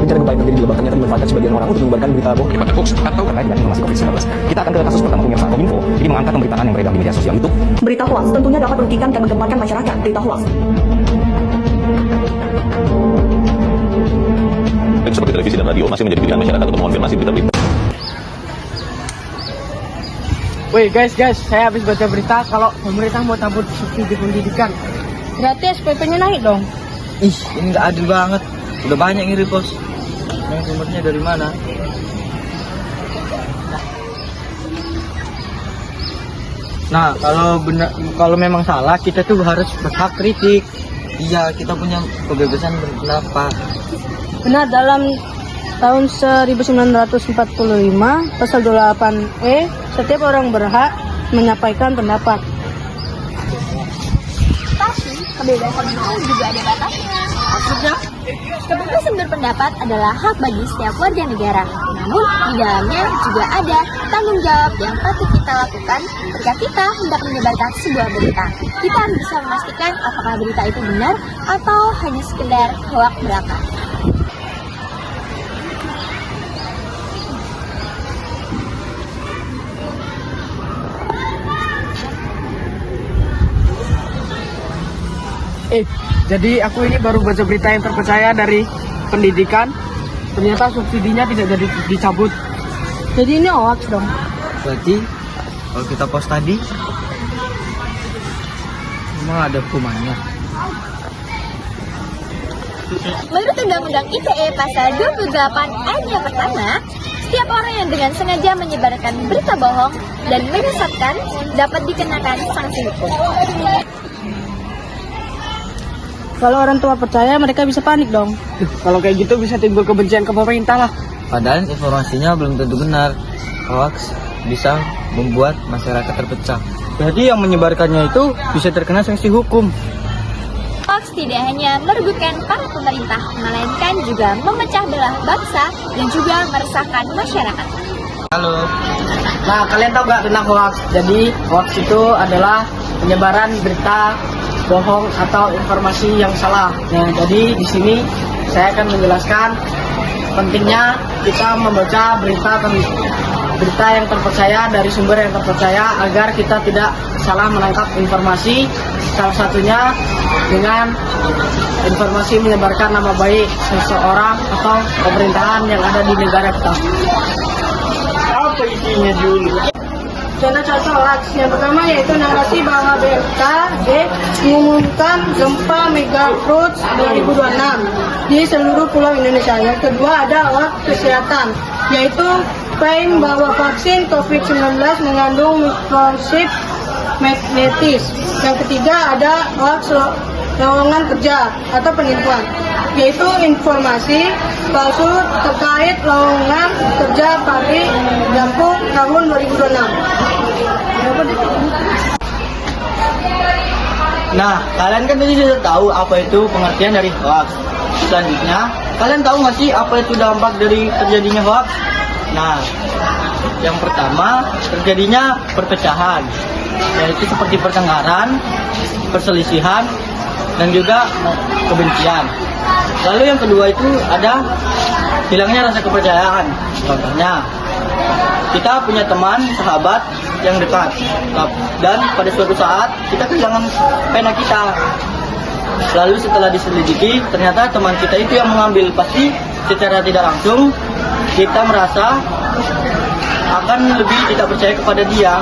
rencana gempa yang terjadi di Lebak ternyata dimanfaatkan sebagian orang untuk menyebarkan berita bohong hoax atau terkait dengan informasi COVID-19. Kita akan ke kasus pertama pemirsa. Kominfo jadi mengangkat pemberitaan yang beredar di media sosial itu. Berita hoax tentunya dapat merugikan dan menggemparkan masyarakat. Berita hoax seperti televisi dan radio masih menjadi pilihan masyarakat untuk mengonfirmasi berita-berita. Woi guys, saya habis baca berita kalau pemerintah mau cabut subsidi pendidikan. Berarti SPP-nya naik dong. Ih, ini nggak adil banget. Udah banyak yang repost. Yang sumbernya dari mana? Nah, kalau memang salah, kita tuh harus berhak kritik. Iya, kita punya kebebasan berpendapat. Benar, dalam tahun 1945 pasal 28E setiap orang berhak menyampaikan pendapat. Tapi kebebasan itu juga ada batasnya. Maksudnya, kebebasan berpendapat adalah hak bagi setiap warga negara. Namun, di dalamnya juga ada tanggung jawab yang patut kita lakukan ketika kita hendak menyebarkan sebuah berita. Kita harus bisa memastikan apakah berita itu benar atau hanya sekedar hoak belaka. Jadi aku ini baru baca berita yang terpercaya dari pendidikan. Ternyata subsidinya tidak jadi dicabut. Jadi ini hoax dong. Berarti kalau kita post tadi, memang ada hukumannya. Menurut Undang-Undang ITE pasal 28 ayat yang pertama, setiap orang yang dengan sengaja menyebarkan berita bohong dan menyesatkan dapat dikenakan sanksi hukum. Kalau orang tua percaya, mereka bisa panik dong. Kalau kayak gitu bisa timbul kebencian ke pemerintah lah. Padahal informasinya belum tentu benar. Hoax bisa membuat masyarakat terpecah. Jadi yang menyebarkannya itu bisa terkena sanksi hukum. Hoax tidak hanya merugikan para pemerintah, melainkan juga memecah belah bangsa dan juga meresahkan masyarakat. Halo. Nah, kalian tahu nggak tentang hoax? Jadi hoax itu adalah penyebaran berita bohong atau informasi yang salah. Nah, jadi di sini saya akan menjelaskan pentingnya kita membaca berita yang terpercaya dari sumber yang terpercaya agar kita tidak salah menangkap informasi. Salah satunya dengan informasi menyebarkan nama baik seseorang atau pemerintahan yang ada di negara kita. Apa isinya dulu? Contoh-contoh hoax yang pertama yaitu narasi bahwa BMKG mengumumkan gempa megatrust 2026 di seluruh pulau Indonesia. Yang kedua ada hoax kesehatan, yaitu klaim bahwa vaksin COVID-19 mengandung mikrochip magnetis. Yang ketiga ada hoax lowongan kerja atau penipuan, yaitu informasi palsu terkait lowongan kerja pabrik Lampung tahun 2026. Nah, kalian kan tadi sudah tahu apa itu pengertian dari hoax. Selanjutnya, kalian tahu nggak sih apa itu dampak dari terjadinya hoax? Nah, yang pertama terjadinya perpecahan, yaitu seperti pertengkaran, perselisihan, dan juga kebencian. Lalu yang kedua itu ada hilangnya rasa kepercayaan. Contohnya, kita punya teman, sahabat yang dekat, dan pada suatu saat kita kehilangan pena kita. Lalu setelah diselidiki, ternyata teman kita itu yang mengambil. Pasti secara tidak langsung kita merasa akan lebih tidak percaya kepada dia.